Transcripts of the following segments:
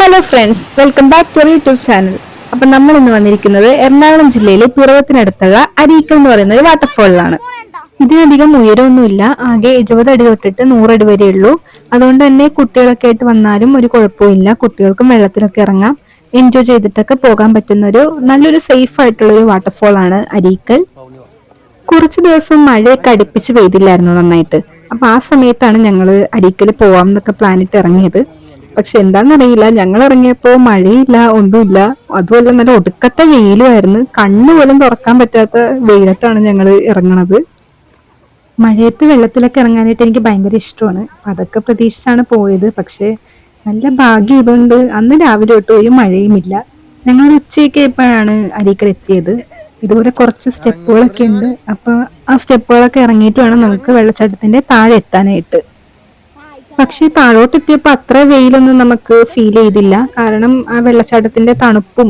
Hello friends, welcome back to our YouTube channel. അപ്പൊ നമ്മൾ ഇന്ന് വന്നിരിക്കുന്നത് എറണാകുളം ജില്ലയിലെ പിറവത്തിനടുത്തുള്ള അരീക്കൽ എന്ന് പറയുന്ന ഒരു വാട്ടർഫോളിലാണ്. ഇതിനധികം ഉയരമൊന്നുമില്ല, ആകെ 70 അടി തൊട്ടിട്ട് 100 അടി വരെ ഉള്ളൂ. അതുകൊണ്ട് തന്നെ കുട്ടികളൊക്കെ ആയിട്ട് വന്നാലും ഒരു കുഴപ്പമില്ല. കുട്ടികൾക്കും വെള്ളത്തിലൊക്കെ ഇറങ്ങാം, എൻജോയ് ചെയ്തിട്ടൊക്കെ പോകാൻ പറ്റുന്ന നല്ലൊരു സേഫ് ആയിട്ടുള്ള ഒരു വാട്ടർഫോൾ ആണ് അരീക്കൽ. കുറച്ച് ദിവസം മഴയൊക്കെ അടുപ്പിച്ച് പെയ്തില്ലായിരുന്നു നന്നായിട്ട്. അപ്പൊ ആ സമയത്താണ് ഞങ്ങൾ അരീക്കൽ പോവാം എന്നൊക്കെ പ്ലാനിട്ട് ഇറങ്ങിയത്. പക്ഷെ എന്താണെന്നറിയില്ല, ഞങ്ങൾ ഇറങ്ങിയപ്പോ മഴയില്ല, ഒന്നുമില്ല. അതുമല്ല നല്ല ഒടുക്കത്തെ വെയിലുമായിരുന്നു. കണ്ണു പോലും തുറക്കാൻ പറ്റാത്ത വെയിലത്താണ് ഞങ്ങൾ ഇറങ്ങണത്. മഴയത്ത് വെള്ളത്തിലൊക്കെ ഇറങ്ങാനായിട്ട് എനിക്ക് ഭയങ്കര ഇഷ്ടമാണ്. അതൊക്കെ പ്രതീക്ഷിച്ചാണ് പോയത്. പക്ഷെ നല്ല ഭാഗ്യം ഇതുകൊണ്ട് അന്ന് രാവിലെ തൊട്ട് ഒരു മഴയുമില്ല. ഞങ്ങൾ ഉച്ചയൊക്കെ എപ്പോഴാണ് അരീക്കൽ എത്തിയത്. ഇതുപോലെ കുറച്ച് സ്റ്റെപ്പുകളൊക്കെ ഉണ്ട്. അപ്പൊ ആ സ്റ്റെപ്പുകളൊക്കെ ഇറങ്ങിയിട്ട് വേണം നമുക്ക് വെള്ളച്ചാട്ടത്തിന്റെ താഴെ എത്താനായിട്ട്. പക്ഷെ താഴോട്ട് എത്തിയപ്പോ അത്ര വെയിലൊന്നും നമുക്ക് ഫീൽ ചെയ്തില്ല. കാരണം ആ വെള്ളച്ചാട്ടത്തിന്റെ തണുപ്പും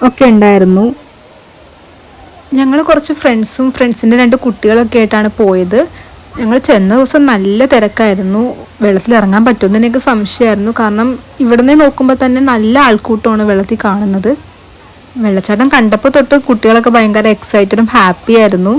ഒക്കെ ഉണ്ടായിരുന്നു. ഞങ്ങൾ കുറച്ച് ഫ്രണ്ട്സിന്റെ 2 കുട്ടികളൊക്കെ ആയിട്ടാണ് പോയത്. ഞങ്ങൾ ചെന്ന ദിവസം നല്ല തിരക്കായിരുന്നു. വെള്ളത്തിൽ ഇറങ്ങാൻ പറ്റുമെന്ന് എനിക്ക് സംശയമായിരുന്നു. കാരണം ഇവിടുന്ന് നോക്കുമ്പോൾ തന്നെ നല്ല ആൾക്കൂട്ടമാണ് വെള്ളത്തിൽ കാണുന്നത്. വെള്ളച്ചാട്ടം കണ്ടപ്പോൾ തൊട്ട് കുട്ടികളൊക്കെ ഭയങ്കര എക്സൈറ്റഡും ഹാപ്പി ആയിരുന്നു.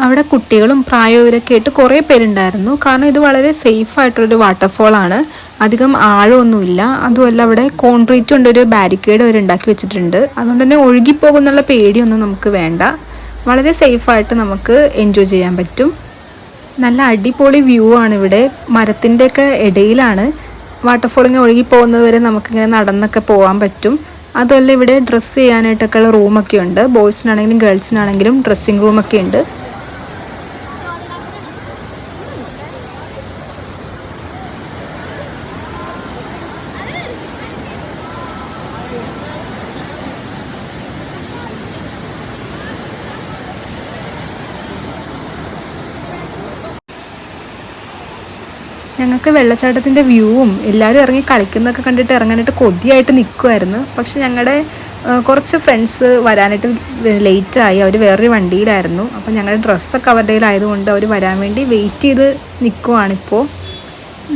അവിടെ കുട്ടികളും പ്രായമായവരൊക്കെ ആയിട്ട് കുറേ പേരുണ്ടായിരുന്നു. കാരണം ഇത് വളരെ സേഫ് ആയിട്ടുള്ളൊരു വാട്ടർഫോൾ ആണ്. അധികം ആഴമൊന്നുമില്ല. അതുമല്ല അവിടെ കോൺക്രീറ്റ് കൊണ്ടൊരു ബാരിക്കേഡ് വരെ ഉണ്ടാക്കി വെച്ചിട്ടുണ്ട്. അതുകൊണ്ട് തന്നെ ഒഴുകിപ്പോകുന്നുള്ള പേടിയൊന്നും നമുക്ക് വേണ്ട. വളരെ സേഫായിട്ട് നമുക്ക് എൻജോയ് ചെയ്യാൻ പറ്റും. നല്ല അടിപൊളി വ്യൂ ആണ് ഇവിടെ. മരത്തിൻ്റെയൊക്കെ ഇടയിലാണ് വാട്ടർഫോൾ ഇങ്ങനെ ഒഴുകിപ്പോകുന്നത് വരെ നമുക്കിങ്ങനെ നടന്നൊക്കെ പോകാൻ പറ്റും. അതുമല്ല ഇവിടെ ഡ്രസ്സ് ചെയ്യാനായിട്ടൊക്കെ ഉള്ള റൂമൊക്കെ ഉണ്ട്. ബോയ്സിനാണെങ്കിലും ഗേൾസിനാണെങ്കിലും ഡ്രസ്സിങ് റൂമൊക്കെ ഉണ്ട്. ഞങ്ങൾക്ക് വെള്ളച്ചാട്ടത്തിൻ്റെ വ്യൂവും എല്ലാവരും ഇറങ്ങി കളിക്കുന്നതൊക്കെ കണ്ടിട്ട് ഇറങ്ങാനായിട്ട് കൊതിയായിട്ട് നിൽക്കുമായിരുന്നു. പക്ഷെ ഞങ്ങളുടെ കുറച്ച് ഫ്രണ്ട്സ് വരാനായിട്ട് ലേറ്റായി. അവർ വേറൊരു വണ്ടിയിലായിരുന്നു. അപ്പം ഞങ്ങളുടെ ഡ്രസ്സൊക്കെ അവരുടെ കയ്യിലായതുകൊണ്ട് അവർ വരാൻ വേണ്ടി വെയിറ്റ് ചെയ്ത് നിൽക്കുവാണിപ്പോൾ.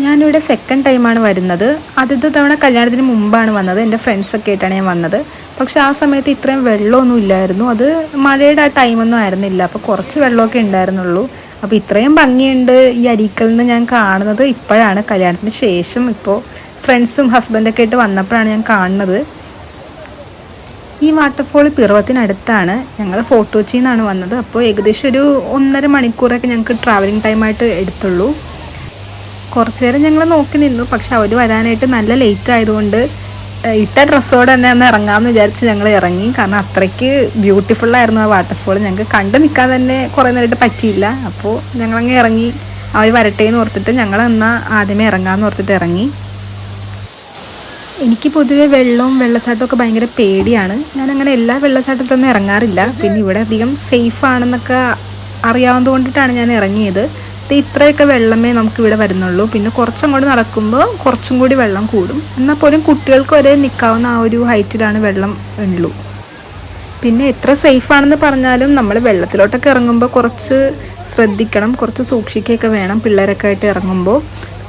ഞാനിവിടെ സെക്കൻഡ് ടൈമാണ് വരുന്നത്. ആദ്യത്തെ തവണ കല്യാണത്തിന് മുമ്പാണ് വന്നത്. എൻ്റെ ഫ്രണ്ട്സൊക്കെ ആയിട്ടാണ് ഞാൻ വന്നത്. പക്ഷെ ആ സമയത്ത് ഇത്രയും വെള്ളമൊന്നും ഇല്ലായിരുന്നു. അത് മഴയുടെ ആ ടൈമൊന്നും ആയിരുന്നില്ല. അപ്പോൾ കുറച്ച് വെള്ളമൊക്കെ ഉണ്ടായിരുന്നുള്ളൂ. അപ്പോൾ ഇത്രയും ഭംഗിയുണ്ട് ഈ അരീക്കൽ നിന്ന് ഞാൻ കാണുന്നത് ഇപ്പോഴാണ്, കല്യാണത്തിന് ശേഷം. ഇപ്പോൾ ഫ്രണ്ട്സും ഹസ്ബൻഡൊക്കെ ആയിട്ട് വന്നപ്പോഴാണ് ഞാൻ കാണുന്നത്. ഈ വാട്ടർഫോൾ പിറവത്തിനടുത്താണ്. ഞങ്ങൾ ഫോർട്ട് കൊച്ചിയിൽ നിന്നാണ് വന്നത്. അപ്പോൾ ഏകദേശം ഒരു 1.5 മണിക്കൂറൊക്കെ ഞങ്ങൾക്ക് ട്രാവലിംഗ് ടൈമായിട്ട് എടുത്തുള്ളൂ. കുറച്ച് നേരം ഞങ്ങൾ നോക്കി നിന്നു. പക്ഷെ അവർ വരാനായിട്ട് നല്ല ലേറ്റ് ആയതുകൊണ്ട് ഇട്ട ഡ്രസ്സോടെ തന്നെ ഒന്ന് ഇറങ്ങാമെന്ന് വിചാരിച്ച് ഞങ്ങൾ ഇറങ്ങി. കാരണം അത്രയ്ക്ക് ബ്യൂട്ടിഫുള്ളായിരുന്നു ആ വാട്ടർഫോൾ. ഞങ്ങൾക്ക് കണ്ടു നിൽക്കാൻ തന്നെ കുറേ നേരമായിട്ട് പറ്റിയില്ല. അപ്പോൾ ഞങ്ങളങ്ങ് ഇറങ്ങി. അവർ വരട്ടെ എന്ന് ഓർത്തിട്ട് ഞങ്ങൾ എന്നാൽ ആദ്യമേ ഇറങ്ങാമെന്ന് ഓർത്തിട്ട് ഇറങ്ങി. എനിക്ക് പൊതുവെ വെള്ളവും വെള്ളച്ചാട്ടമൊക്കെ ഭയങ്കര പേടിയാണ്. ഞാനങ്ങനെ എല്ലാ വെള്ളച്ചാട്ടത്തിലൊന്നും ഇറങ്ങാറില്ല. പിന്നെ ഇവിടെ അധികം സേഫ് ആണെന്നൊക്കെ അറിയാവുന്നത് കൊണ്ടിട്ടാണ് ഞാൻ ഇറങ്ങിയത്. ഇത്രയൊക്കെ വെള്ളമേ നമുക്കിവിടെ വരുന്നുള്ളൂ. പിന്നെ കുറച്ചങ്ങോട്ട് നടക്കുമ്പോൾ കുറച്ചും കൂടി വെള്ളം കൂടും. എന്നാൽ പോലും കുട്ടികൾക്ക് വരെ നിൽക്കാവുന്ന ആ ഒരു ഹൈറ്റിലാണ് വെള്ളം ഉള്ളൂ. പിന്നെ എത്ര സേഫാണെന്ന് പറഞ്ഞാലും നമ്മൾ വെള്ളത്തിലോട്ടൊക്കെ ഇറങ്ങുമ്പോൾ കുറച്ച് ശ്രദ്ധിക്കണം, കുറച്ച് സൂക്ഷിക്കുകയൊക്കെ വേണം പിള്ളേരൊക്കെ ആയിട്ട് ഇറങ്ങുമ്പോൾ.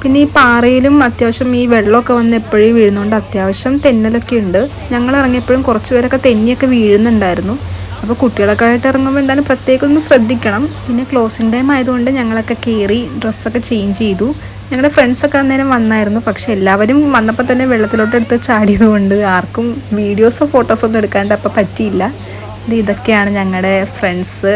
പിന്നെ ഈ പാറയിലും അത്യാവശ്യം ഈ വെള്ളമൊക്കെ വന്ന് എപ്പോഴും വീഴുന്നതുകൊണ്ട് അത്യാവശ്യം തെന്നലൊക്കെ ഉണ്ട്. ഞങ്ങൾ ഇറങ്ങിയപ്പോഴും കുറച്ച് പേരൊക്കെ തെന്നിയൊക്കെ വീഴുന്നുണ്ടായിരുന്നു. അപ്പോൾ കുട്ടികളൊക്കെ ആയിട്ട് ഇറങ്ങുമ്പോൾ എന്തായാലും പ്രത്യേകം ഒന്ന് ശ്രദ്ധിക്കണം. പിന്നെ ക്ലോസിങ് ടൈം ആയതുകൊണ്ട് ഞങ്ങളൊക്കെ കയറി ഡ്രസ്സൊക്കെ ചേഞ്ച് ചെയ്തു. ഞങ്ങളുടെ ഫ്രണ്ട്സൊക്കെ അന്നേരം വന്നായിരുന്നു. പക്ഷെ എല്ലാവരും വന്നപ്പോൾ തന്നെ വെള്ളത്തിലോട്ട് എടുത്ത് ചാടിയതുകൊണ്ട് ആർക്കും വീഡിയോസോ ഫോട്ടോസോ ഒന്നും എടുക്കാണ്ട് അപ്പോൾ പറ്റിയില്ല. ഇതൊക്കെയാണ് ഞങ്ങളുടെ ഫ്രണ്ട്സ്.